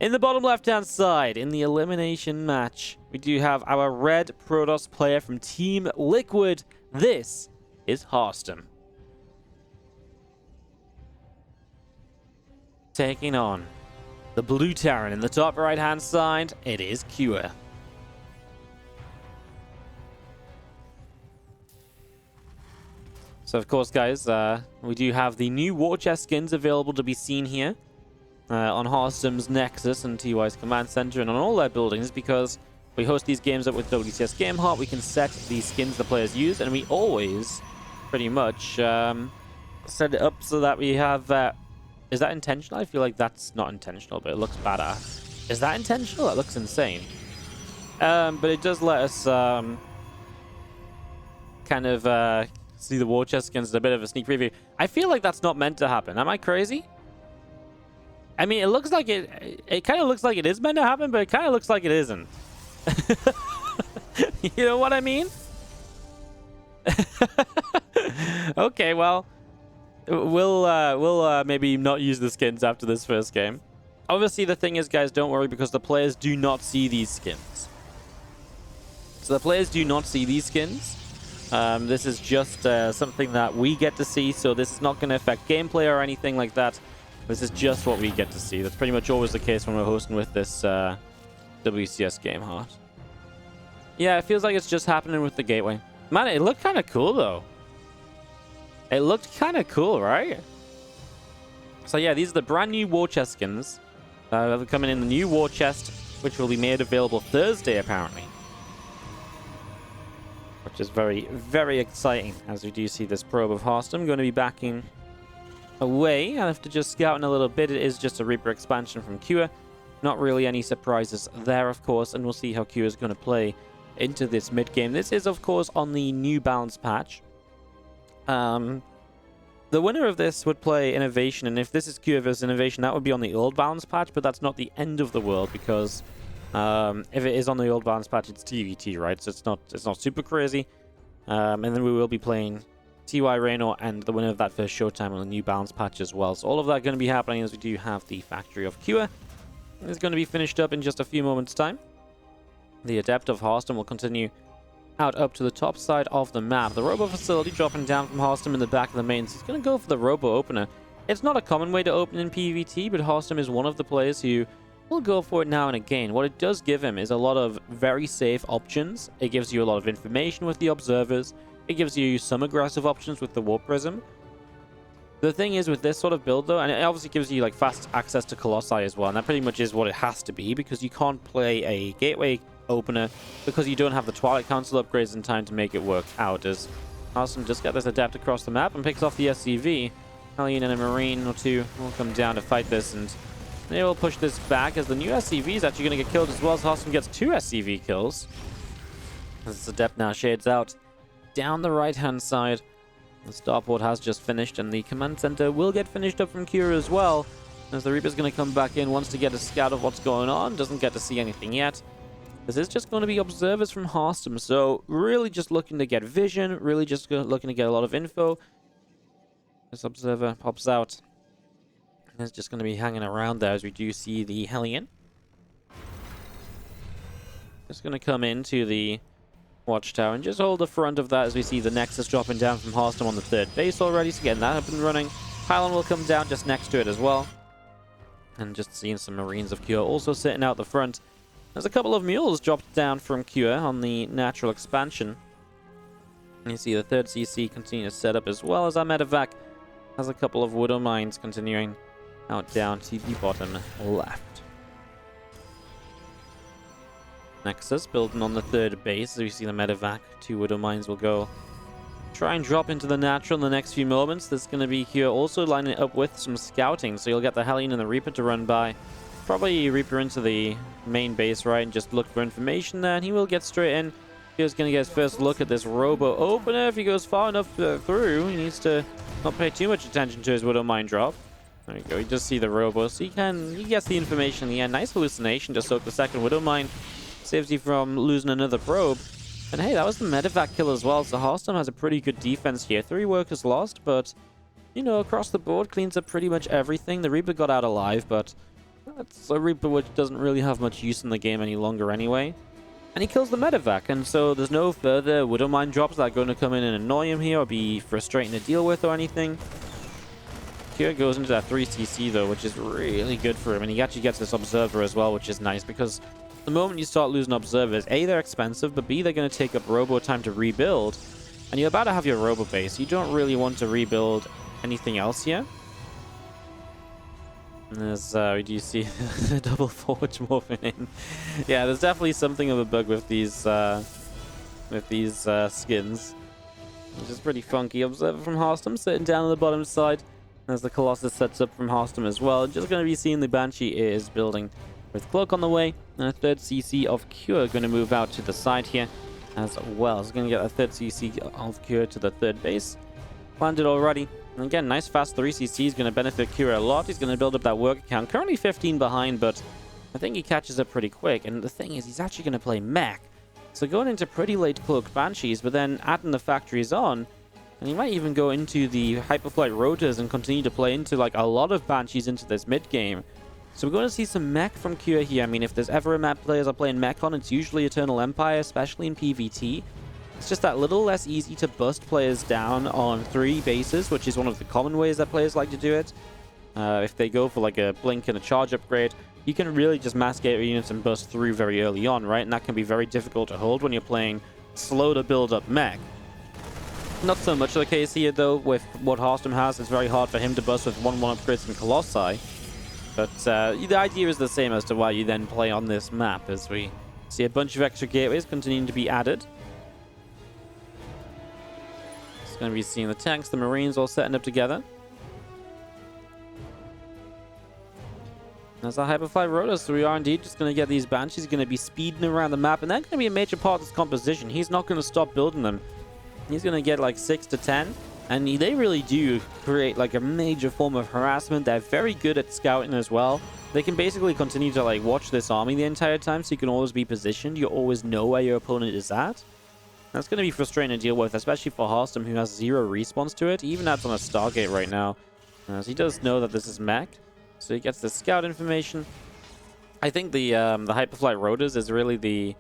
In the bottom left-hand side, in the elimination match, we do have our red Protoss player from Team Liquid. This is Harstem. Taking on the blue Terran in the top right-hand side, it is Cure. So, of course, guys, we do have the new war chest skins available to be seen here. On Harstem's Nexus and TY's Command Center and on all their buildings, because we host these games up with WTS Game Heart. We can set the skins the players use, and we always pretty much set it up so that we have... is that intentional? I feel like that's not intentional, but it looks badass. Is that intentional? That looks insane. But it does let us kind of see the war chest skins as a bit of a sneak preview. I feel like that's not meant to happen. Am I crazy? I mean, it looks like it kind of looks like it is meant to happen, but it kind of looks like it isn't. You know what I mean? Okay, well, we'll maybe not use the skins after this first game. Obviously, the thing is, guys, don't worry, because the players do not see these skins. So the players do not see these skins. This is just something that we get to see, so this is not going to affect gameplay or anything like that. This is just what we get to see. That's pretty much always the case when we're hosting with this WCS Game Heart. Yeah, it feels like it's just happening with the gateway. Man, it looked kind of cool, though. It looked kind of cool, right? So yeah, these are the brand new war chest skins. They're coming in the new war chest, which will be made available Thursday, apparently. Which is very, very exciting, as we do see this probe of Harstem going to be backing away. After just scouting a little bit, it is just a Reaper expansion from Cure. Not really any surprises there, of course, and we'll see how Cure is going to play into this mid-game. This is, of course, on the new balance patch. The winner of this would play Innovation, and if this is Cure versus Innovation, that would be on the old balance patch, but that's not the end of the world, because if it is on the old balance patch, it's TvT, right? So it's not super crazy. And then we will be playing TY Reno and the winner of that first Showtime on the new balance patch as well. So all of that going to be happening as we do have the Factory of Cure. It's going to be finished up in just a few moments' time. The Adept of Harstem will continue out up to the top side of the map. The Robo Facility dropping down from Harstem in the back of the main. So he's going to go for the Robo Opener. It's not a common way to open in PvT, but Harstem is one of the players who will go for it now and again. What it does give him is a lot of very safe options. It gives you a lot of information with the observers. It gives you some aggressive options with the Warp Prism. The thing is with this sort of build, though, and it obviously gives you like fast access to Colossi as well, and that pretty much is what it has to be, because you can't play a Gateway Opener because you don't have the Twilight Council upgrades in time to make it work out. As Harstem just got this Adept across the map and picks off the SCV. Hellion and a Marine or two will come down to fight this, and they will push this back as the new SCV is actually going to get killed as well, as Harstem gets 2 SCV kills. As this Adept now shades out down the right-hand side. The starport has just finished, and the command center will get finished up from Cure as well, as the Reaper's going to come back in, wants to get a scout of what's going on, doesn't get to see anything yet. This is just going to be observers from Harstem, so really just looking to get vision, really just looking to get a lot of info. This observer pops out. It's just going to be hanging around there as we do see the Hellion. Just going to come into the Watchtower and just hold the front of that as we see the Nexus dropping down from Harstem on the 3rd base already, so getting that up and running. Pylon will come down just next to it as well. And just seeing some Marines of Cure also sitting out the front. There's a couple of mules dropped down from Cure on the natural expansion. And you see the 3rd CC continue to set up, as well as our medevac has a couple of Widow Mines continuing out down to the bottom left. Nexus building on the 3rd base as we see the medevac. 2 Widow Mines will go try and drop into the natural in the next few moments. There's going to be here also lining up with some scouting, so you'll get the Hellion and the Reaper to run by. Probably Reaper into the main base, right, and just look for information there, and he will get straight in. He's going to get his first look at this Robo Opener. If he goes far enough through, he needs to not pay too much attention to his Widow Mine drop. There we go, you just see the Robo, so he gets the information in the end. Nice hallucination to soak the 2nd Widow Mine. Saves you from losing another probe. And hey, that was the medevac kill as well, so Harstem has a pretty good defense here. 3 workers lost, but, you know, across the board, cleans up pretty much everything. The Reaper got out alive, but That's a Reaper which doesn't really have much use in the game any longer anyway. And he kills the medevac, and so there's no further Widowmine drops that are going to come in and annoy him here or be frustrating to deal with or anything. Cure goes into that 3cc though, which is really good for him, and he actually gets this Observer as well, which is nice, because the moment you start losing Observers, A, they're expensive, but B, they're going to take up Robo time to rebuild, and you're about to have your Robo base. You don't really want to rebuild anything else here. As we do see the double forge morphing in. Yeah, there's definitely something of a bug with these skins, which is pretty funky. Observer from Harstem sitting down on the bottom side as the Colossus sets up from Harstem as well. Just going to be seeing the Banshee is building with Cloak on the way, and a third CC of Cure going to move out to the side here as well. It's going to get a third CC of Cure to the third base. Landed already. And again, nice fast 3cc is going to benefit Cure a lot. He's going to build up that work account. Currently 15 behind, but I think he catches up pretty quick. And the thing is, he's actually going to play mech. So going into pretty late cloaked Banshees, but then adding the factories on, and he might even go into the Hyperflight Rotors and continue to play into like a lot of Banshees into this mid game. So we're going to see some mech from Cure here. I mean, if there's ever a map players are playing mech on, it's usually Eternal Empire, especially in PvT. It's just that little less easy to bust players down on 3 bases, which is one of the common ways that players like to do it. If they go for like a blink and a charge upgrade, you can really just mass gate units and bust through very early on, right? And that can be very difficult to hold when you're playing slow to build up mech. Not so much the case here though. With what Harstem has, it's very hard for him to bust with 1-1 upgrades and Colossi. But the idea is the same as to why you then play on this map, as we see a bunch of extra gateways continuing to be added. It's going to be seeing the tanks, the Marines all setting up together. As our Hyperflight Rotors, so we are indeed just going to get these Banshees going to be speeding around the map, and they're going to be a major part of this composition. He's not going to stop building them. He's going to get like 6 to 10, and they really do create like a major form of harassment. They're very good at scouting as well. They can basically continue to like watch this army the entire time, so you can always be positioned. You always know where your opponent is at. That's going to be frustrating to deal with, especially for Harstem, who has 0 respawns to it. He even adds on a Stargate right now, as he does know that this is mech. So he gets the scout information. I think the Hyperflight Rotors is really the...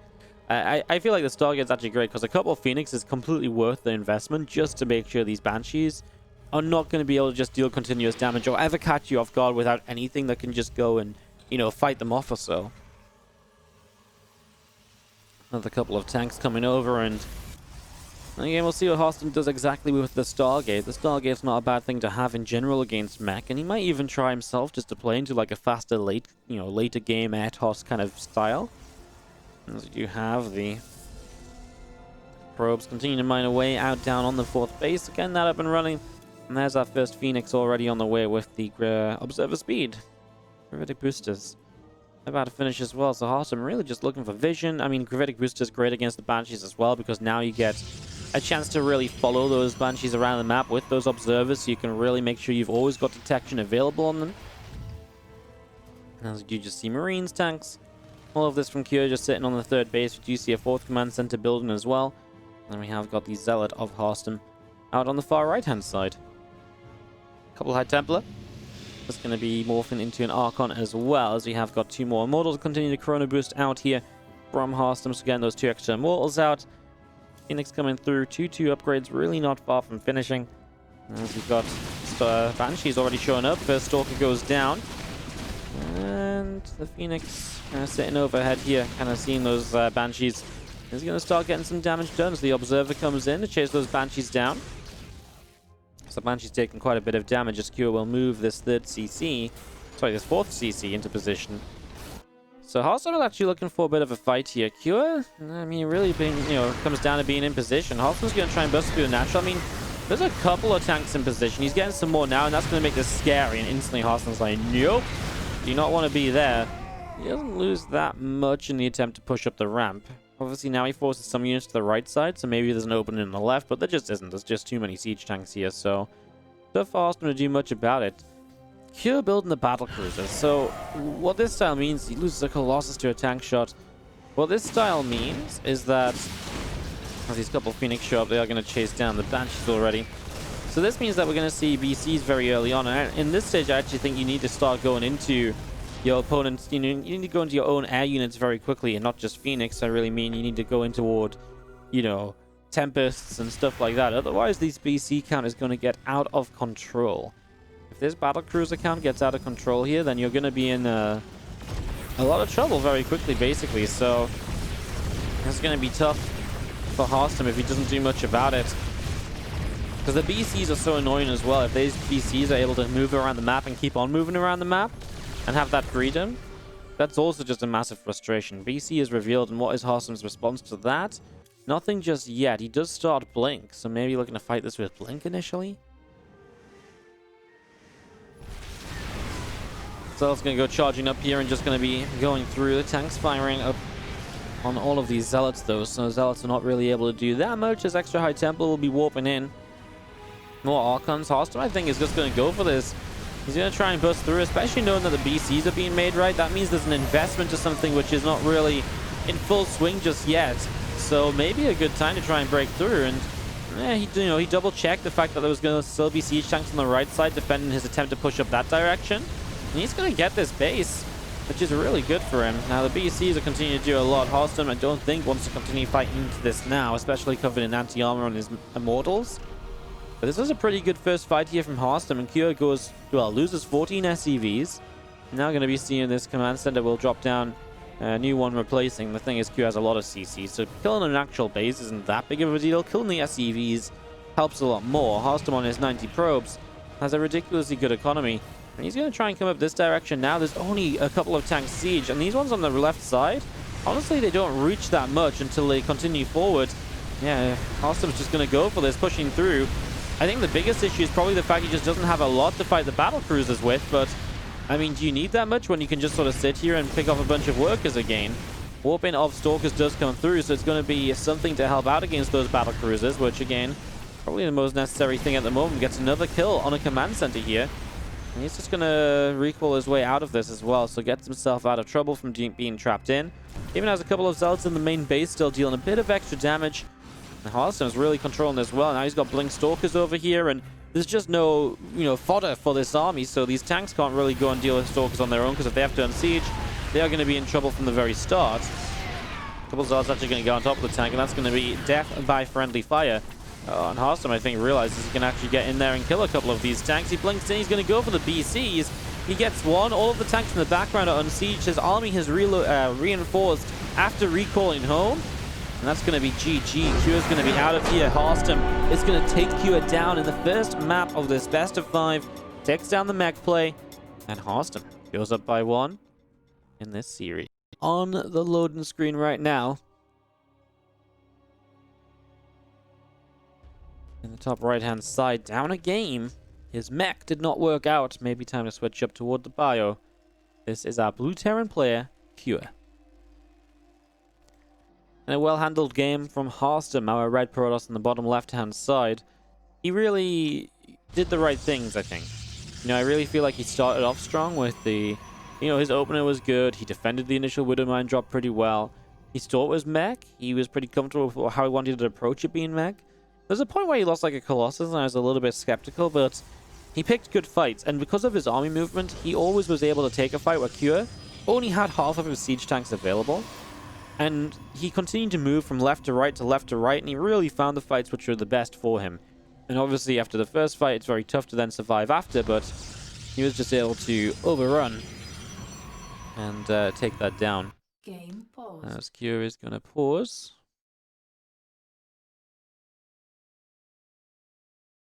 I feel like the Stargate's actually great, because a couple of Phoenix is completely worth the investment, just to make sure these Banshees are not going to be able to just deal continuous damage or ever catch you off guard without anything that can just go and, you know, fight them off or so. Another couple of tanks coming over, and again, we'll see what Harstem does exactly with the Stargate. The Stargate's not a bad thing to have in general against mech, and he might even try himself just to play into like a faster later game air toss kind of style. As you have the probes continue to mine away out down on the 4th base. Again, that up and running. And there's our first Phoenix already on the way with the Observer Speed. Gravitic Boosters about to finish as well. So Harstem really just looking for vision. I mean, Gravitic Boosters great against the Banshees as well, because now you get a chance to really follow those Banshees around the map with those observers, so you can really make sure you've always got detection available on them. As you just see Marines, tanks, all of this from Cure just sitting on the 3rd base. We do see a 4th command center building as well. And we have got the Zealot of Harstem out on the far right-hand side. Couple High Templar. That's going to be morphing into an Archon as well, as we have got 2 more Immortals. Continue to Chrono Boost out here from Harstem. So getting those 2 extra Immortals out. Phoenix coming through. 2-2 upgrades, really not far from finishing. As we've got Banshees already showing up. First Stalker goes down. And the Phoenix sitting overhead here, kind of seeing those Banshees. Is going to start getting some damage done as the Observer comes in to chase those Banshees down. So Banshee's taking quite a bit of damage as Cure will move this 4th CC into position. So Harstem is actually looking for a bit of a fight here. Cure, I mean, really being, comes down to being in position. Harstem's going to try and bust through the natural. I mean, there's a couple of tanks in position. He's getting some more now, and that's going to make this scary. And instantly Harstem's like, nope, do not want to be there. He doesn't lose that much in the attempt to push up the ramp. Obviously now he forces some units to the right side, so maybe there's an opening on the left, but there just isn't. There's just too many siege tanks here, so tough for Harstem to do much about it. Cure building the battle cruisers. So what this style means, he loses a Colossus to a tank shot. What this style means is that as these couple of Phoenix show up, they are going to chase down the Banshees already. So this means that we're going to see BCs very early on, and in this stage I actually think you need to start going into your opponents, you need to go into your own air units very quickly, and not just Phoenix. I really mean you need to go in toward, Tempests and stuff like that. Otherwise, this BC count is going to get out of control. If this battlecruiser count gets out of control here, then you're going to be in a lot of trouble very quickly, basically. So it's going to be tough for Harstem if he doesn't do much about it. Because the BCs are so annoying as well. If these BCs are able to move around the map and keep on moving around the map and have that freedom, that's also just a massive frustration. BC is revealed, and what is Harstem's response to that? Nothing just yet. He does start Blink, so maybe looking to fight this with Blink initially. Zealot's going to go charging up here and just going to be going through. The tank's firing up on all of these Zealots, though, so Zealots are not really able to do that much, as Extra High Temple will be warping in. More Archons. Harstem, I think, is just going to go for this. He's going to try and bust through, especially knowing that the BCs are being made right. That means there's an investment to something which is not really in full swing just yet. So maybe a good time to try and break through. And he double-checked the fact that there was going to still be siege tanks on the right side defending his attempt to push up that direction. And he's going to get this base, which is really good for him. Now, the BCs are continuing to do a lot. Harstem, I don't think, wants to continue fighting into this now, especially covered in anti-armor on his Immortals. But this is a pretty good first fight here from Harstem, and Cure loses 14 SCVs. Now going to be seeing this command center will drop down a new one replacing. The thing is, Cure has a lot of CC, so killing an actual base isn't that big of a deal. Killing the SCVs helps a lot more. Harstem on his 90 probes has a ridiculously good economy. And he's going to try and come up this direction now. There's only a couple of tanks siege, and these ones on the left side, honestly, they don't reach that much until they continue forward. Yeah, Harstem's just going to go for this, pushing through. I think the biggest issue is probably the fact he just doesn't have a lot to fight the battle cruisers with, but I mean, do you need that much when you can just sort of sit here and pick off a bunch of workers again? Warping of Stalkers does come through, so it's going to be something to help out against those battle cruisers, which again, probably the most necessary thing at the moment. Gets another kill on a command center here. And he's just going to recoil his way out of this as well, so gets himself out of trouble from being trapped in. Even has a couple of Zealots in the main base, still dealing a bit of extra damage. And Harstem's really controlling this well. Now he's got Blink Stalkers over here, and there's just no, fodder for this army, so these tanks can't really go and deal with Stalkers on their own, because if they have to unsiege, they are going to be in trouble from the very start. A couple of Zealots actually going to go on top of the tank, and that's going to be death by friendly fire. And Harstem, I think, realizes he can actually get in there and kill a couple of these tanks. He blinks in, he's going to go for the BCs. He gets one. All of the tanks in the background are unsieged. His army has reinforced after recalling home. And that's going to be GG. Cure's going to be out of here. Harstem is going to take Cure down in the first map of this best of 5. Takes down the mech play. And Harstem goes up by 1 in this series. On the loading screen right now, in the top right-hand side, down a game. His mech did not work out. Maybe time to switch up toward the bio. This is our Blue Terran player, Cure. And a well-handled game from Harstem, our red Protoss on the bottom left-hand side. He really did the right things, I think. I really feel like he started off strong with the... his opener was good. He defended the initial Widow Mine drop pretty well. He thought it was mech. He was pretty comfortable with how he wanted to approach it being mech. There's a point where he lost like a Colossus, and I was a little bit skeptical, but he picked good fights. And because of his army movement, he always was able to take a fight where Cure only had half of his siege tanks available. And he continued to move from left to right to left to right, and he really found the fights which were the best for him. And obviously, after the first fight, it's very tough to then survive after, but he was just able to overrun and take that down. Game pause. As Cure is going to pause.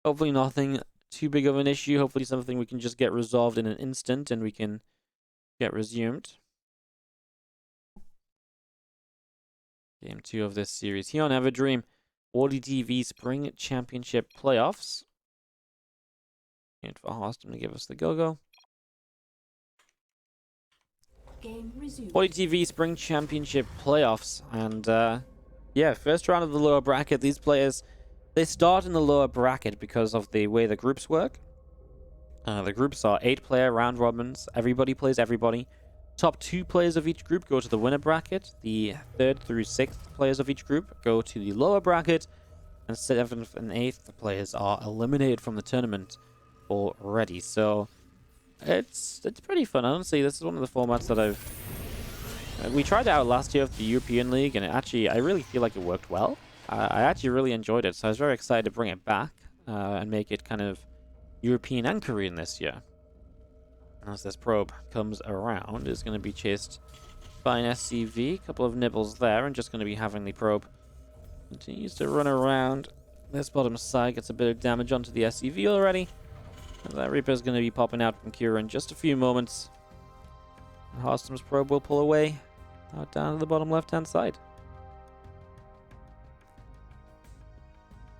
Hopefully nothing too big of an issue. Hopefully something we can just get resolved in an instant, and we can get resumed. Game 2 of this series here on Everdream. WardiTV Spring Championship playoffs. And for Harstem to give us the go-go. Game resumed. WardiTV Spring Championship playoffs. And yeah, first round of the lower bracket. These players, they start in the lower bracket because of the way the groups work. The groups are 8-player round robins. Everybody plays everybody. Top 2 players of each group go to the winner bracket. The 3rd through 6th players of each group go to the lower bracket. And 7th and 8th players are eliminated from the tournament already. So It's pretty fun, honestly. This is one of the formats that we tried it out last year with the European League, and I really feel like it worked well. I actually really enjoyed it, so I was very excited to bring it back and make it kind of European and Korean this year. As this probe comes around, it's going to be chased by an SCV. A couple of nibbles there, and just going to be having the probe continues to run around this bottom side, gets a bit of damage onto the SCV already. And that Reaper is going to be popping out from Cure in just a few moments. And Harstem's probe will pull away out down to the bottom left-hand side.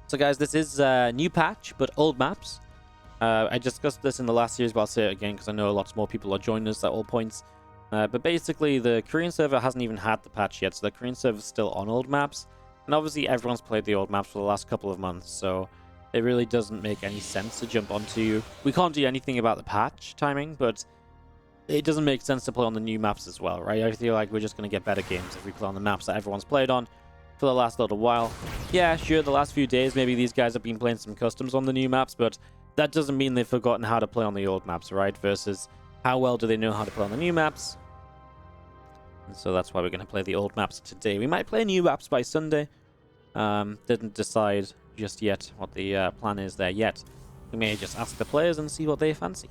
So guys, this is a new patch, but old maps. I discussed this in the last series, but I'll say it again because I know lots more people are joining us at all points. But basically, the Korean server hasn't even had the patch yet, so the Korean server is still on old maps. And obviously, everyone's played the old maps for the last couple of months, so it really doesn't make any sense to jump onto... We can't do anything about the patch timing, but it doesn't make sense to play on the new maps as well, right? I feel like we're just going to get better games if we play on the maps that everyone's played on for the last little while. Yeah, sure, the last few days, maybe these guys have been playing some customs on the new maps, but that doesn't mean they've forgotten how to play on the old maps, right? Versus how well do they know how to play on the new maps? And so that's why we're going to play the old maps today. We might play new maps by Sunday. Didn't decide just yet what the plan is there yet. We may just ask the players and see what they fancy.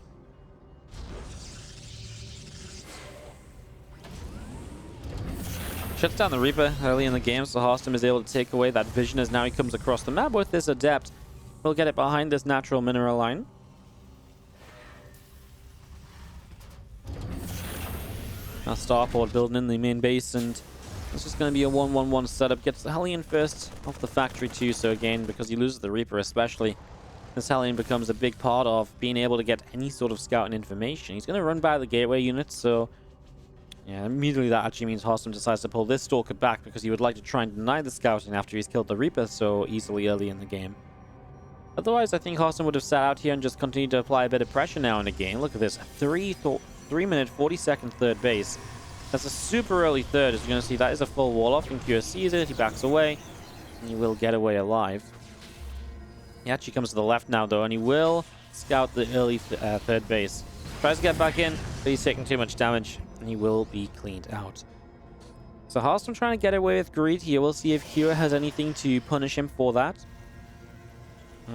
Shuts down the Reaper early in the game, so Harstem is able to take away that vision as now he comes across the map with this Adept. We'll get it behind this natural mineral line. Now Starport building in the main base, and it's just going to be a 1-1-1 setup. Gets the Hellion first off the factory too, so again, because he loses the Reaper especially, this Hellion becomes a big part of being able to get any sort of scouting information. He's going to run by the gateway units, so yeah, immediately that actually means Harstem decides to pull this Stalker back because he would like to try and deny the scouting after he's killed the Reaper so easily early in the game. Otherwise, I think Harstem would have sat out here and just continued to apply a bit of pressure now and again. Look at this, 3-minute 40-second third base. That's a super early third. As you're going to see, that is a full wall off. And Cure sees it, he backs away, and he will get away alive. He actually comes to the left now, though, and he will scout the early third base. Tries to get back in, but he's taking too much damage, and he will be cleaned out. So Harstem trying to get away with greed here. We'll see if Cure has anything to punish him for that.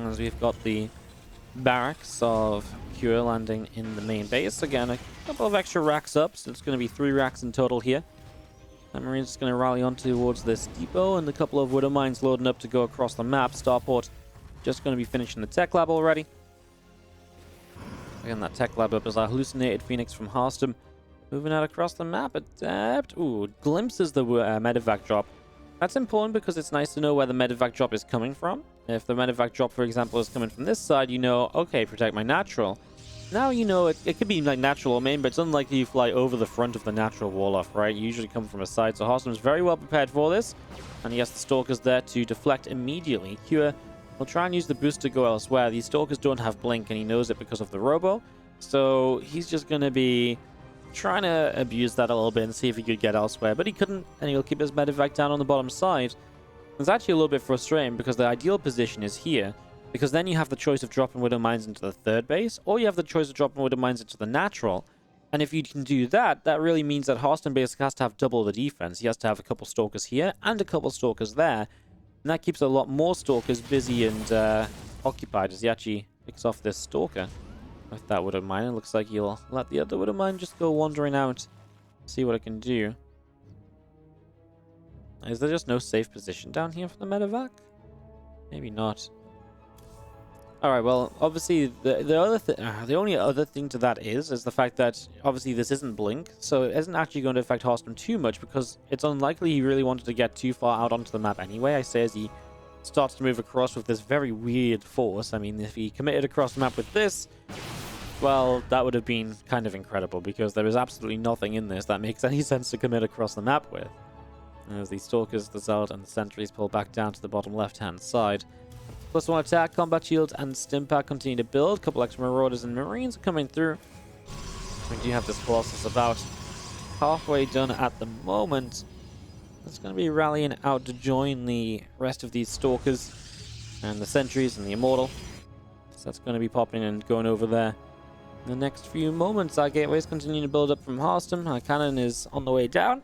As we've got the barracks of Cure landing in the main base. Again, a couple of extra racks up, so it's going to be 3 racks in total here. And Marine's just going to rally on towards this depot, and a couple of Widow Mines loading up to go across the map. Starport just going to be finishing the tech lab already. Again, that tech lab up is our hallucinated Phoenix from Harstem. Moving out across the map. Adept. Ooh, glimpses the medevac drop. That's important because it's nice to know where the medevac drop is coming from. If the medevac drop, for example, is coming from this side, you know, okay, protect my natural. Now you know it could be like natural or main, but it's unlikely you fly over the front of the natural wall off, right? You usually come from a side, so Harstem is very well prepared for this. And he has the Stalkers there to deflect immediately. Cure will try and use the boost to go elsewhere. These Stalkers don't have blink, and he knows it because of the Robo. So he's just going to be trying to abuse that a little bit and see if he could get elsewhere. But he couldn't, and he'll keep his medevac down on the bottom side. It's actually a little bit frustrating because the ideal position is here, because then you have the choice of dropping Widow Mines into the third base, or you have the choice of dropping Widow Mines into the natural. And if you can do that, that really means that Harstem basically has to have double the defense. He has to have a couple Stalkers here and a couple Stalkers there, and that keeps a lot more Stalkers busy and occupied as he actually picks off this Stalker with that Widow Mine. It looks like he'll let the other Widow Mine just go wandering out, see what it can do. Is there just no safe position down here for the medevac? Maybe not. Alright, well, obviously, the only other thing to that is the fact that, obviously, this isn't Blink, so it isn't actually going to affect Harstem too much, because it's unlikely he really wanted to get too far out onto the map anyway. I say as he starts to move across with this very weird force. I mean, if he committed across the map with this, well, that would have been kind of incredible, because there is absolutely nothing in this that makes any sense to commit across the map with. As the Stalkers, the Zard, and the Sentries pull back down to the bottom left-hand side. +1 attack, combat shield, and Stimpak continue to build. A couple extra Marauders and Marines are coming through. We do have this Colossus about halfway done at the moment. It's going to be rallying out to join the rest of these Stalkers and the Sentries and the Immortal. So that's going to be popping and going over there. In the next few moments, our gateways continue to build up from Harstem. Our cannon is on the way down.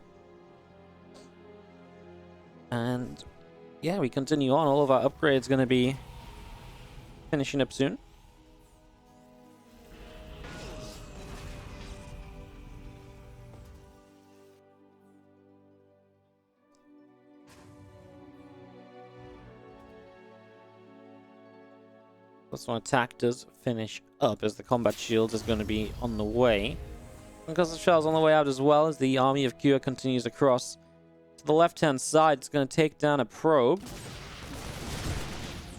And yeah, we continue on. All of our upgrades going to be finishing up soon. This one attack does finish up as the combat shield is going to be on the way. And because the shell's on the way out as well as the army of Cure continues across to the left-hand side, it's going to take down a probe.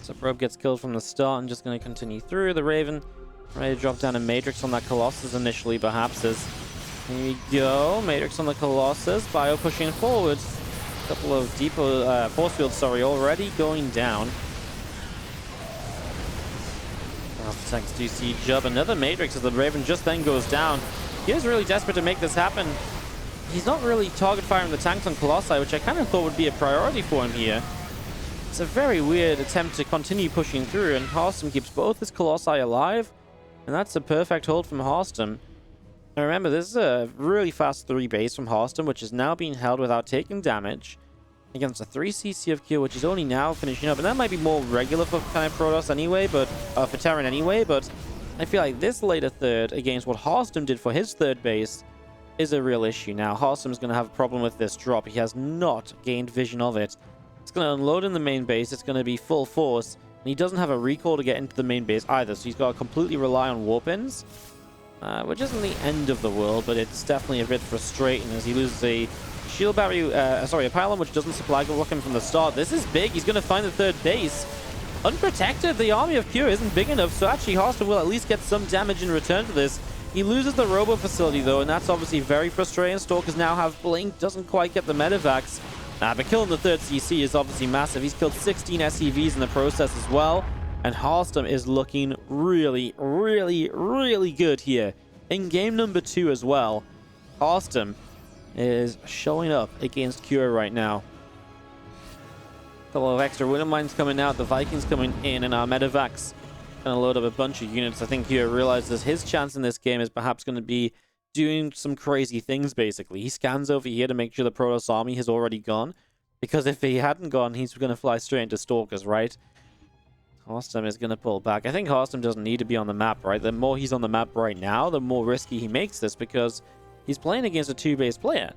So probe gets killed from the start and just going to continue through. The Raven ready to drop down a Matrix on that Colossus initially, perhaps. As here we go. Matrix on the Colossus. Bio pushing forward. A couple of deeper force fields, sorry, already going down. Thanks to siege up another Matrix as the Raven just then goes down. He is really desperate to make this happen. He's not really target firing the tanks on Colossi, which I kind of thought would be a priority for him here. It's a very weird attempt to continue pushing through, and Harstem keeps both his Colossi alive, and that's a perfect hold from Harstem. Now remember, this is a really fast 3 base from Harstem, which is now being held without taking damage against a 3 CC of Cure, which is only now finishing up. And that might be more regular for kind of Protoss anyway, but for Terran anyway, but I feel like this later third against what Harstem did for his 3rd base is a real issue. Now, Harstem's going to have a problem with this drop. He has not gained vision of it. It's going to unload in the main base. It's going to be full force, and he doesn't have a recall to get into the main base either, so he's got to completely rely on warp-ins, which isn't the end of the world, but it's definitely a bit frustrating as he loses a shield battery, a pylon which doesn't supply good weapon from the start. This is big. He's going to find the 3rd base. Unprotected, the army of Cure isn't big enough, so actually Harstem will at least get some damage in return for this. He loses the robo facility though, and that's obviously very frustrating. Stalkers now have Blink, doesn't quite get the medevacs. But killing the 3rd CC is obviously massive. He's killed 16 SCVs in the process as well, and Harstem is looking really, really, really good here. In game number 2 as well, Harstem is showing up against Cure right now. A couple of extra Widow Mines coming out, the Vikings coming in, and our medevacs going to load up a bunch of units. I think Cure realizes his chance in this game is perhaps going to be doing some crazy things, basically. He scans over here to make sure the Protoss army has already gone, because if he hadn't gone, he's going to fly straight into Stalkers, right? Harstem is going to pull back. I think Harstem doesn't need to be on the map, right? The more he's on the map right now, the more risky he makes this, because he's playing against a 2-base player.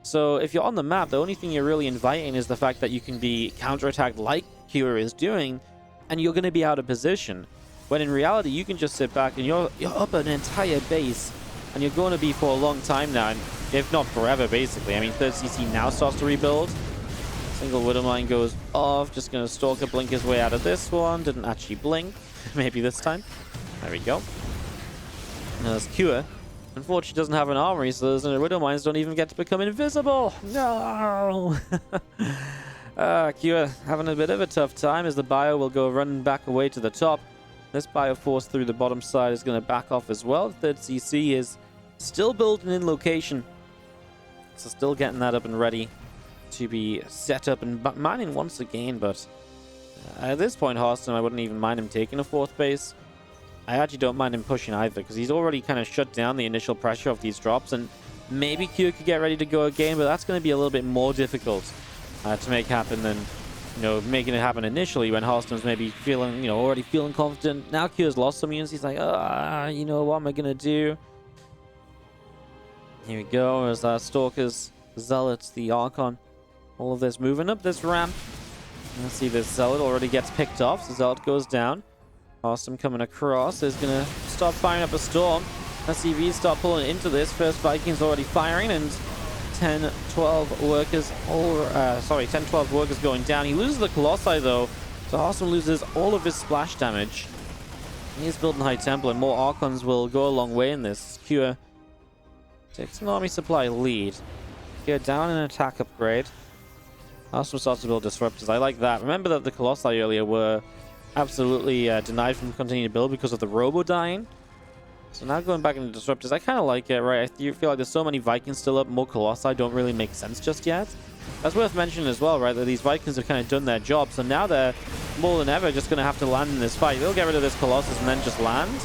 So if you're on the map, the only thing you're really inviting is the fact that you can be counterattacked like Cure is doing, and you're going to be out of position. When in reality, you can just sit back and you're up an entire base, and you're going to be for a long time now, and if not forever, basically. I mean, 3rd CC now starts to rebuild. Single Widow Mine goes off. Just going to Stalker blink his way out of this one. Didn't actually blink. Maybe this time. There we go. Now there's Cure. Unfortunately, doesn't have an armory, so those Widow Mines don't even get to become invisible. No! Cure having a bit of a tough time as the Bio will go running back away to the top. This Bio Force through the bottom side is going to back off as well. The 3rd CC is still building in location. So still getting that up and ready to be set up and mining once again. But at this point, Harstem, I wouldn't even mind him taking a 4th base. I actually don't mind him pushing either, because he's already kind of shut down the initial pressure of these drops, and maybe Cure could get ready to go again, but that's going to be a little bit more difficult to make happen than, making it happen initially when Harstem's maybe feeling, already feeling confident. Now Cure's lost some units. He's like, what am I going to do? Here we go, as our Stalkers, Zealots, the Archon, all of this moving up this ramp. Let's see, this Zealot already gets picked off, so Zealot goes down. Harstem coming across is going to start firing up a storm. SCVs start pulling into this. First Vikings already firing, and 10, 12 workers, 10, 12 workers going down. He loses the Colossi though, so Harstem loses all of his splash damage. He is building High Temple, and more Archons will go a long way in this. Cure takes an army supply lead. Cure down an attack upgrade. Harstem starts to build Disruptors. I like that. Remember that the Colossi earlier were absolutely denied from continuing to build because of the Robo dying. So now going back into Disruptors, I kind of like it, right? I feel like there's so many Vikings still up, more Colossi don't really make sense just yet. That's worth mentioning as well, right? That these Vikings have kind of done their job, so now they're more than ever just going to have to land in this fight. They'll get rid of this Colossus and then just land.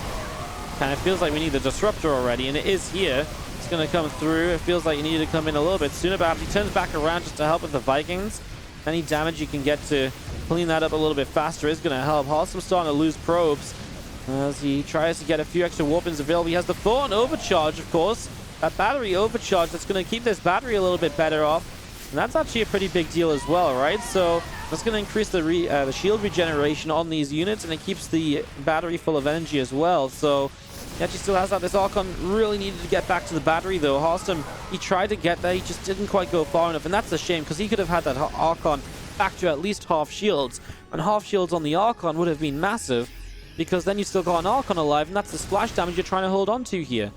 Kind of feels like we need the disruptor already, and it is here. It's going to come through. It feels like you need to come in a little bit sooner, but he turns back around just to help with the Vikings. Any damage you can get to clean that up a little bit faster is going to help. Harstem's starting to lose probes as he tries to get a few extra weapons available. He has the Thorn overcharge, of course. That battery overcharge that's going to keep this battery a little bit better off. And that's actually a pretty big deal as well, right? So that's going to increase the shield regeneration on these units, and it keeps the battery full of energy as well. So he actually still has that. This Archon really needed to get back to the battery, though. Harstem, he tried to get there. He just didn't quite go far enough, and that's a shame, because he could have had that Archon back to at least half shields. And half shields on the Archon would have been massive, because then you still got an Archon alive, and that's the splash damage you're trying to hold on to here.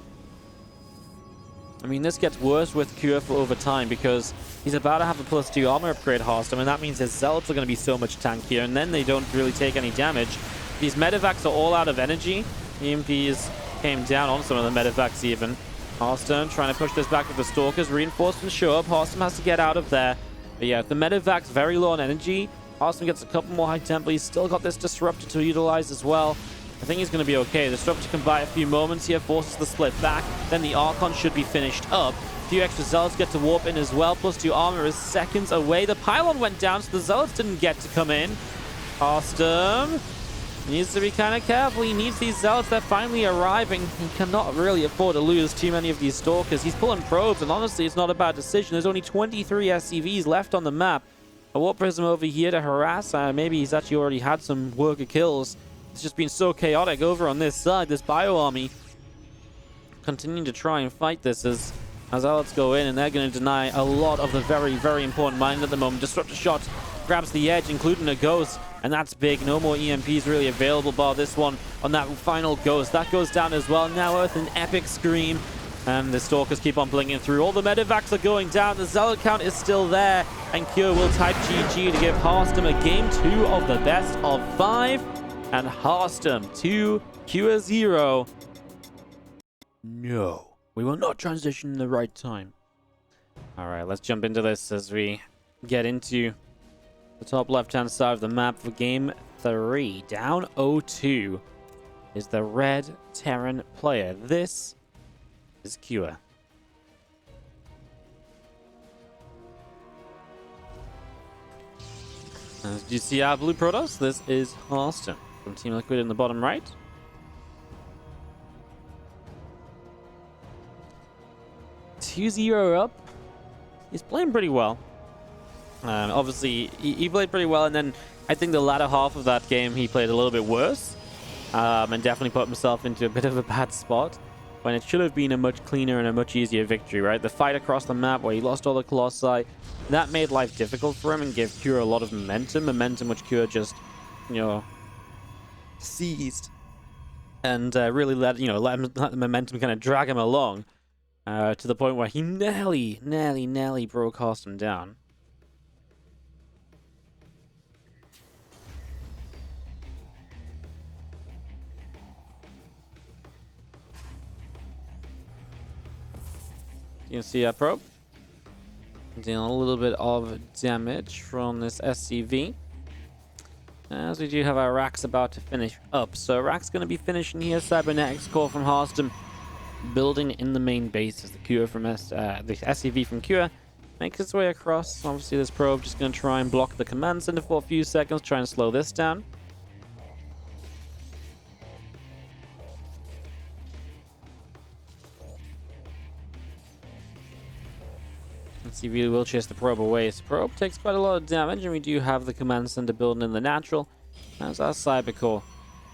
I mean, this gets worse with Cure for over time, because he's about to have a +2 armor upgrade, Harstem, and that means his Zealots are going to be so much tankier, and then they don't really take any damage. These Medivacs are all out of energy. EMPs came down on some of the Medivacs even. Harstem trying to push this back with the Stalkers. Reinforcements show up. Harstem has to get out of there. But yeah, the Medivac's very low on energy. Harstem gets a couple more high tempo. He's still got this Disruptor to utilize as well. I think he's going to be okay. The Disruptor can buy a few moments here, forces the split back. Then the Archon should be finished up. A few extra Zealots get to warp in as well. +2 armor is seconds away. The Pylon went down, so the Zealots didn't get to come in. Harstem needs to be kind of careful. He needs these Zealots. They're finally arriving. He cannot really afford to lose too many of these Stalkers. He's pulling probes, and honestly, it's not a bad decision. There's only 23 SCVs left on the map. A Warp Prism over here to harass. Maybe he's actually already had some worker kills. It's just been so chaotic over on this side. This Bio Army continuing to try and fight this as Zealots go in, and they're going to deny a lot of the very, very important mine at the moment. Disruptor shot grabs the edge, including a Ghost, and that's big. No more EMPs really available, bar this one on that final Ghost. That goes down as well. Now Earth, an epic scream, and the Stalkers keep on blinking through. All the Medivacs are going down. The Zealot count is still there, and Cure will type GG to give Harstem a game 2 of the best of 5. And Harstem 2, Cure 0. No, we will not transition in the right time. All right, let's jump into this as we get into the top left-hand side of the map for game 3. Down 0-2 is the red Terran player. This is Cure. As you see our blue Protoss, this is Harstem from Team Liquid in the bottom right. (2-0) up. He's playing pretty well. Obviously, he played pretty well, and then I think the latter half of that game he played a little bit worse, and definitely put himself into a bit of a bad spot when it should have been a much cleaner and a much easier victory, right? The fight across the map where he lost all the Colossi, that made life difficult for him and gave Cure a lot of momentum which Cure just, seized and really let the momentum kind of drag him along to the point where he nearly broke Harstem down. You can see our probe dealing a little bit of damage from this SCV, as we do have our racks about to finish up. So rack's going to be finishing here. Cybernetics core from Harstem building in the main base as the Cure from the SCV from Cure makes its way across. Obviously this probe just going to try and block the command center for a few seconds, try and slow this down. SCV will chase the probe away. So probe takes quite a lot of damage, and we do have the command center building in the natural as our cyber core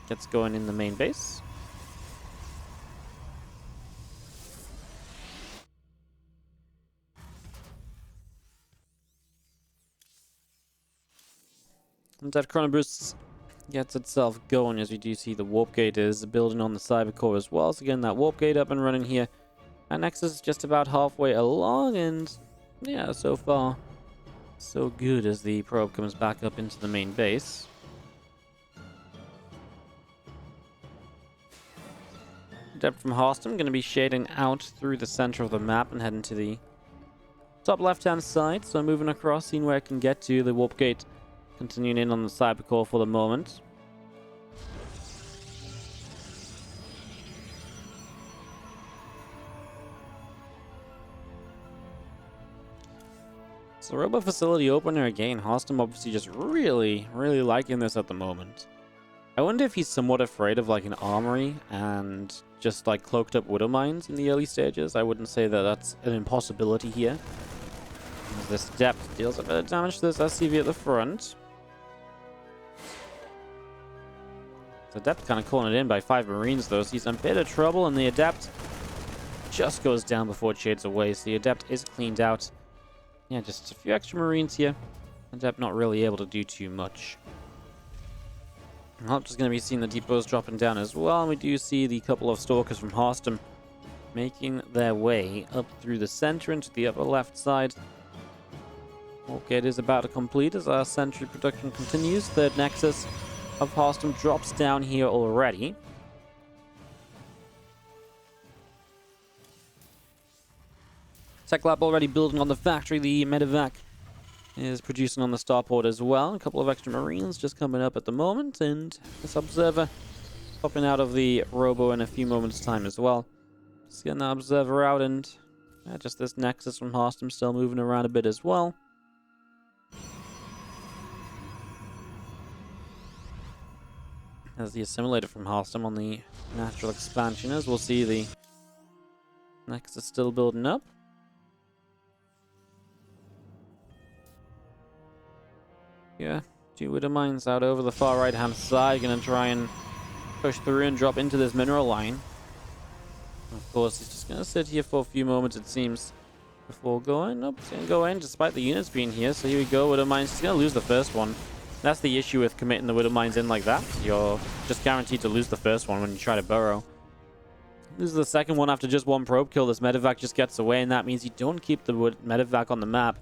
gets going in the main base. And that Chrono Boost gets itself going, as we do see the warp gate is building on the cyber core as well. So again, that warp gate up and running here. Our Nexus is just about halfway along, and yeah, so far so good as the probe comes back up into the main base. Depth from Harstem going to be shading out through the center of the map and heading to the top left-hand side. So moving across, seeing where it can get to. The warp gate continuing in on the cyber core for the moment. So Robo Facility opener again. Harstem obviously just really, really liking this at the moment. I wonder if he's somewhat afraid of like an armory and just like cloaked up Widow Mines in the early stages. I wouldn't say that that's an impossibility here. As this Adept deals a bit of damage to this SCV at the front. The Adept kind of calling it in by 5 Marines though, so he's in a bit of trouble, and the Adept just goes down before it shades away, so the Adept is cleaned out. Yeah, just a few extra Marines here. Adept not really able to do too much. Not just going to be seeing the depots dropping down as well, and we do see the couple of Stalkers from Harstem making their way up through the center into the upper left side. Okay, it is about to complete as our sentry production continues. Third Nexus of Harstem drops down here already. Tech Lab already building on the factory. The Medevac is producing on the starport as well. A couple of extra Marines just coming up at the moment, and this Observer popping out of the Robo in a few moments' time as well. Just getting that Observer out, and just this Nexus from Harstem still moving around a bit as well. As the Assimilator from Harstem on the natural expansion, as we'll see the Nexus still building up. Yeah, 2 Widow Mines out over the far right hand side, gonna try and push through and drop into this mineral line. Of course, he's just gonna sit here for a few moments, it seems, before going. Nope, he's gonna go in despite the units being here. So here we go, Widow Mines. He's gonna lose the first one. That's the issue with committing the Widow Mines in like that. You're just guaranteed to lose the first one when you try to burrow. This is the second one after just one probe kill. This Medevac just gets away, and that means you don't keep the Medevac on the map.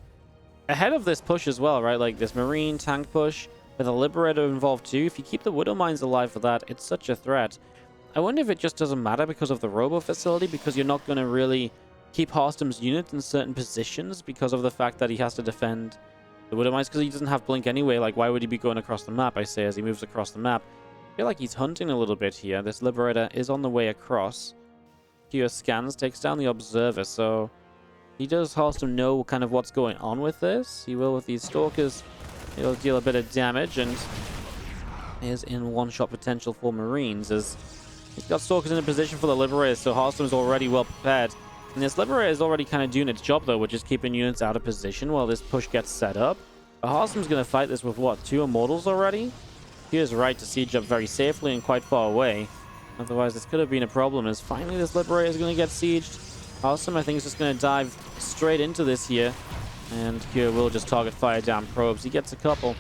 Ahead of this push as well, right? Like this Marine tank push with a Liberator involved too. If you keep the Widow Mines alive for that, it's such a threat. I wonder if it just doesn't matter because of the Robo Facility, because you're not going to really keep Harstem's unit in certain positions because of the fact that he has to defend the Widow Mines, because he doesn't have Blink anyway. Like, why would he be going across the map, I say, as he moves across the map? I feel like he's hunting a little bit here. This Liberator is on the way across. Cure scans, takes down the Observer, so he does Harstem know kind of what's going on with this. He will with these Stalkers. He'll deal a bit of damage, and is in one-shot potential for Marines, as he's got Stalkers in a position for the Liberator, so Harstem's already well prepared. And this Liberator is already kind of doing its job, though, which is keeping units out of position while this push gets set up. But Harstem's going to fight this with, what, 2 Immortals already? He is right to siege up very safely and quite far away. Otherwise, this could have been a problem, as finally this Liberator is going to get sieged. Harstem, I think, is just going to dive straight into this here. And Cure will just target fire down probes. He gets a couple.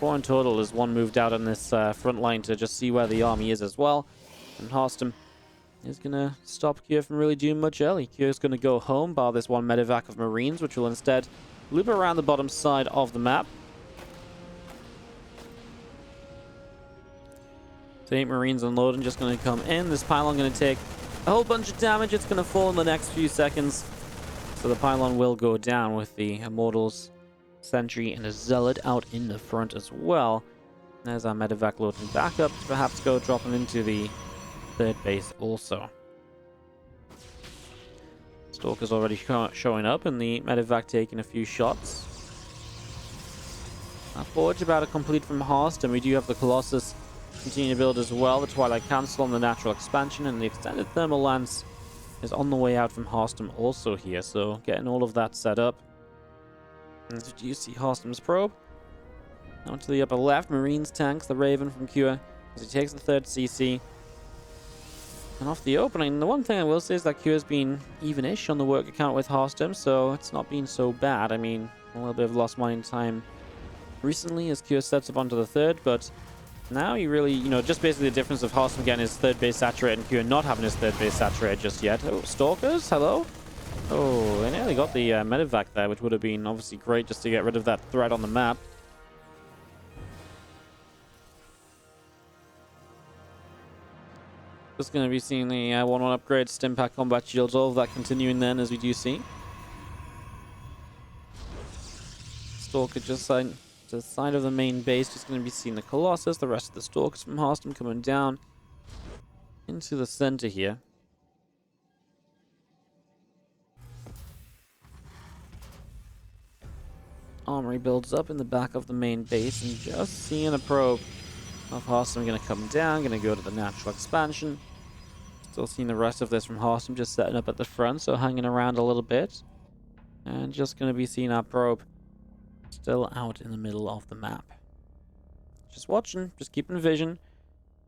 4 in total as one moved out on this front line to just see where the army is as well. And Harstem is going to stop Cure from really doing much early. Cure's going to go home, bar this one Medevac of Marines, which will instead loop around the bottom side of the map. So 8 Marines unloading, just going to come in. This pylon going to take a whole bunch of damage. It's going to fall in the next few seconds. So the pylon will go down with the Immortals, Sentry, and a Zealot out in the front as well. There's our Medevac loading back up to perhaps go dropping into the third base also. Stalker's already showing up, and the Medevac taking a few shots. Our Forge about to complete from Harstem. We do have the Colossus continue to build as well. The Twilight Council on the natural expansion, and the extended Thermal Lance is on the way out from Harstem also here. So getting all of that set up. And did you see Harstem's probe? Now to the upper left, Marines tanks the Raven from Cure as he takes the third CC. And off the opening, the one thing I will say is that Cure's been even-ish on the work account with Harstem, so it's not been so bad. I mean, a little bit of lost mining time recently as Cure sets up onto the third, but now you really, you know, just basically the difference of Harstem getting his third base saturated and Cure not having his third base saturated just yet. Oh, Stalkers, hello? Oh, they nearly got the Medevac there, which would have been obviously great just to get rid of that threat on the map. Just going to be seeing the 1-1 upgrade, Stimpack combat shields, all of that continuing then, as we do see. Stalker just to the side of the main base, just going to be seeing the Colossus, the rest of the Stalkers from Harstem coming down into the center here. armory builds up in the back of the main base, and just seeing a probe of Harstem going to come down, going to go to the natural expansion. Still seeing the rest of this from Harstem just setting up at the front, so hanging around a little bit. And just going to be seeing our probe still out in the middle of the map. Just watching, just keeping vision.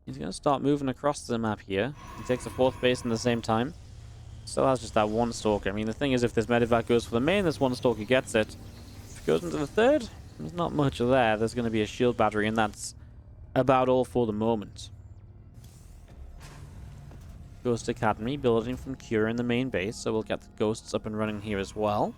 He's going to start moving across the map here. He takes a 4th base in the same time. Still has just that 1 stalker. I mean, the thing is, if this medevac goes for the main, this 1 stalker gets it. If it goes into the 3rd, there's not much there. There's going to be a shield battery, and that's about all for the moment. Ghost Academy building from Cure in the main base, so we'll get the ghosts up and running here as well.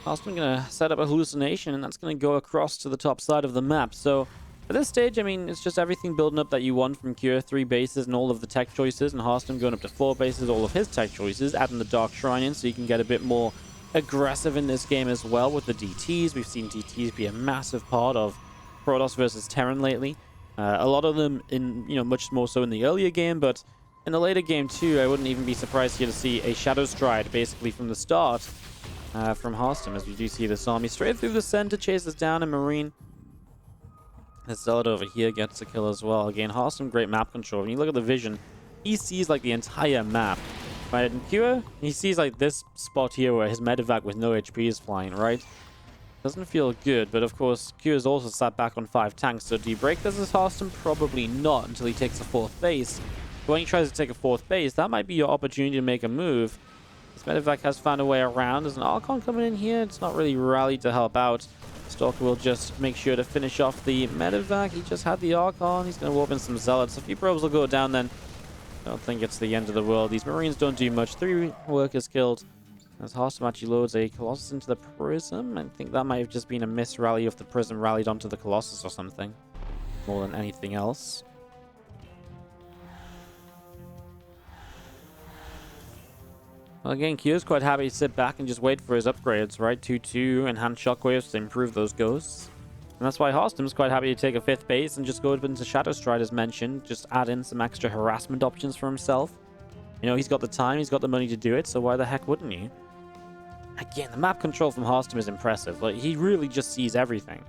Harstem going to set up a hallucination, and that's going to go across to the top side of the map. So at this stage, I mean, it's just everything building up that you want from Cure. 3 bases and all of the tech choices, and Harstem going up to 4 bases, all of his tech choices, adding the Dark Shrine in so you can get a bit more aggressive in this game as well with the DTs. We've seen DTs be a massive part of Protoss versus Terran lately. A lot of them in, much more so in the earlier game, but in the later game too, I wouldn't even be surprised here to see a Shadow Stride basically from the start from Harstem, as we do see this army straight through the center, chases down a Marine. The Zealot over here gets a kill as well. Again, Harstem, great map control. When you look at the vision, he sees like the entire map. Right, in Cure, he sees like this spot here where his medevac with no HP is flying, right? Doesn't feel good, but of course, Cure is also sat back on 5 tanks, so do you break this as Harstem? Probably not until he takes a 4th base. But when he tries to take a 4th base, that might be your opportunity to make a move. This medevac has found a way around. There's an Archon coming in here. It's not really rallied to help out. Stalker will just make sure to finish off the medevac. He just had the Archon. He's going to warp in some Zealots. A few probes will go down then. I don't think it's the end of the world. These Marines don't do much. 3 workers killed. As Harstem actually loads a Colossus into the Prism. I think that might have just been a misrally of the Prism rallied onto the Colossus or something. More than anything else. Well, again, Cure's quite happy to sit back and just wait for his upgrades, right? 2-2 enhanced shockwaves to improve those ghosts. And that's why Harstem's quite happy to take a 5th base and just go up into Shadow Stride as mentioned. Just add in some extra harassment options for himself. He's got the time, he's got the money to do it, so why the heck wouldn't you? Again, the map control from Harstem is impressive. Like, he really just sees everything.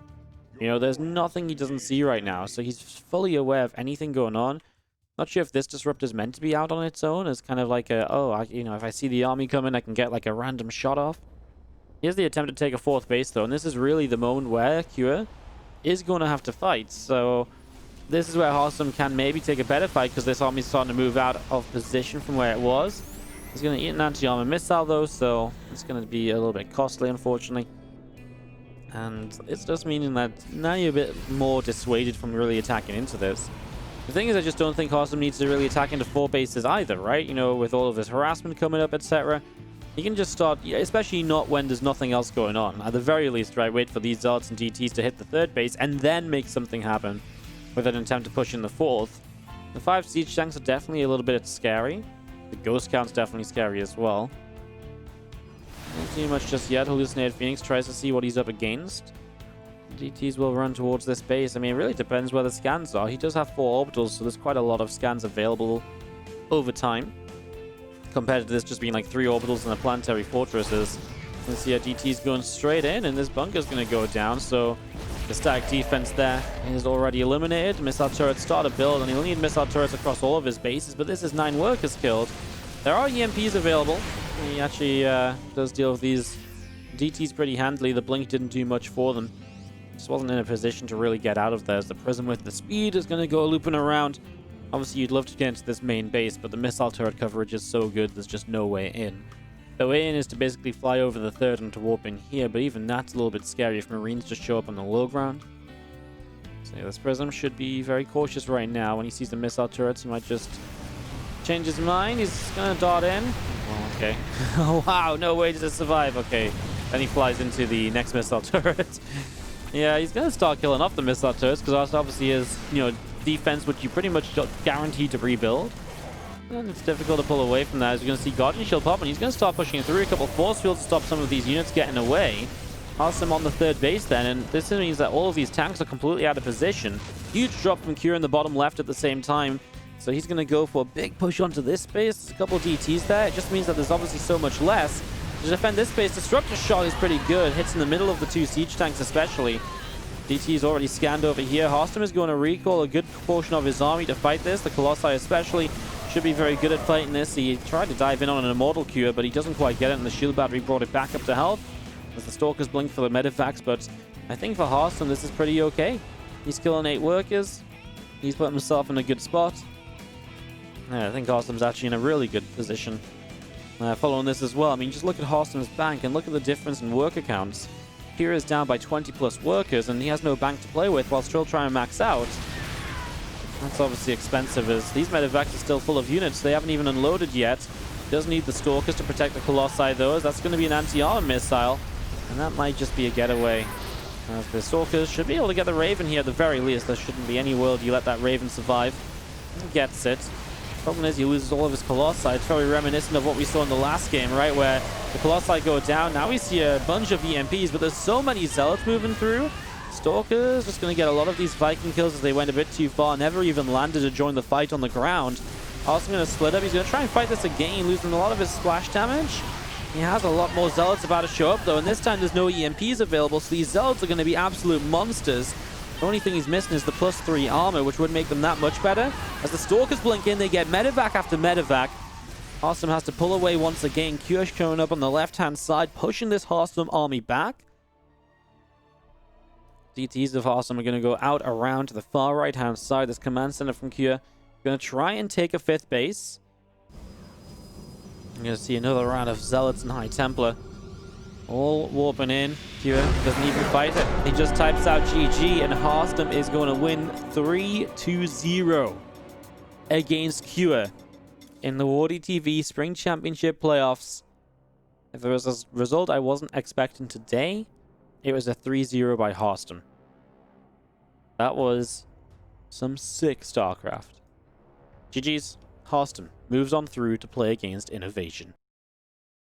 There's nothing he doesn't see right now, so he's fully aware of anything going on. Not sure if this disrupt is meant to be out on its own as kind of like a, if I see the army coming, I can get like a random shot off. Here's the attempt to take a 4th base though, and this is really the moment where Cure is going to have to fight. So this is where Harstem can maybe take a better fight because this army is starting to move out of position from where it was. He's going to eat an anti-armor missile though, so it's going to be a little bit costly unfortunately. And it's just meaning that now you're a bit more dissuaded from really attacking into this. The thing is, I just don't think Harstem needs to really attack into 4 bases either, right? With all of his harassment coming up, etc. He can just start, especially not when there's nothing else going on. At the very least, right, wait for these Zealots and DTs to hit the 3rd base and then make something happen with an attempt to push in the 4th. The 5 siege tanks are definitely a little bit scary. The ghost count's definitely scary as well. Not too much just yet. Hallucinated Phoenix tries to see what he's up against. DTs will run towards this base. I mean, it really depends where the scans are. He does have 4 orbitals, so there's quite a lot of scans available over time. Compared to this just being like 3 orbitals and the planetary fortresses. Let's see, DT's going straight in, and this bunker's going to go down, so the static defense there is already eliminated. Missile turrets start a build, and he'll need missile turrets across all of his bases, but this is 9 workers killed. There are EMPs available. He actually does deal with these DTs pretty handily. The blink didn't do much for them. Just wasn't in a position to really get out of there, as the Prism with the speed is going to go looping around. Obviously, you'd love to get into this main base, but the missile turret coverage is so good, there's just no way in. The way in is to basically fly over the 3rd and to warp in here, but even that's a little bit scary if Marines just show up on the low ground. So yeah, this Prism should be very cautious right now. When he sees the missile turrets, he might just change his mind. He's going to dart in. Well, okay. Oh, wow, no way to survive. Okay, then he flies into the next missile turret. Yeah, he's going to start killing off the missile turrets because obviously his, defense, which you pretty much guaranteed to rebuild. And it's difficult to pull away from that. As you're going to see Guardian Shield pop, and he's going to start pushing through a couple force fields to stop some of these units getting away. Harstem on the 3rd base then, and this means that all of these tanks are completely out of position. Huge drop from Cure in the bottom left at the same time. So he's going to go for a big push onto this space. There's a couple DTs there. It just means that there's obviously so much less. To defend this space, Disruptor Shot is pretty good. Hits in the middle of the 2 siege tanks especially. DT is already scanned over here. Harstem is going to recall a good portion of his army to fight this. The Colossi especially should be very good at fighting this. He tried to dive in on an Immortal Cure, but he doesn't quite get it, and the Shield Battery brought it back up to health as the Stalkers blink for the Medivacs, but I think for Harstem this is pretty okay. He's killing 8 workers. He's putting himself in a good spot. Yeah, I think Harstem's actually in a really good position. Following this as well, I mean, just look at Harstem's bank and look at the difference in worker counts. Here is down by 20 plus workers, and he has no bank to play with while still trying to max out. That's obviously expensive, as these Medivacs are still full of units. They haven't even unloaded yet. Does need the Stalkers to protect the Colossi, though, as that's going to be an anti-armor missile, and that might just be a getaway. The Stalkers should be able to get the Raven here at the very least. There shouldn't be any world you let that Raven survive. He gets it. Problem is, he loses all of his Colossi. It's very reminiscent of what we saw in the last game, right? Where the Colossi go down. Now we see a bunch of EMPs, but there's so many Zealots moving through. Stalkers just going to get a lot of these Viking kills as they went a bit too far. Never even landed to join the fight on the ground. Also going to split up. He's going to try and fight this again, losing a lot of his splash damage. He has a lot more Zealots about to show up, though, and this time there's no EMPs available, so these Zealots are going to be absolute monsters. The only thing he's missing is the +3 armor, which would make them that much better. As the Stalkers blink in, they get Medivac after Medivac. Harstem has to pull away once again. Cure showing up on the left-hand side, pushing this Harstem army back. DTs of Harstem are going to go out around to the far right-hand side. This command center from Cure going to try and take a 5th base. You're going to see another round of Zealots and High Templar. All warping in. Cure doesn't even fight it. He just types out GG, and Harstem is going to win 3-0 against Cure in the WardiTV Spring Championship playoffs. If there was a result I wasn't expecting today, it was a 3-0 by Harstem. That was some sick StarCraft. GG's. Harstem moves on through to play against Innovation.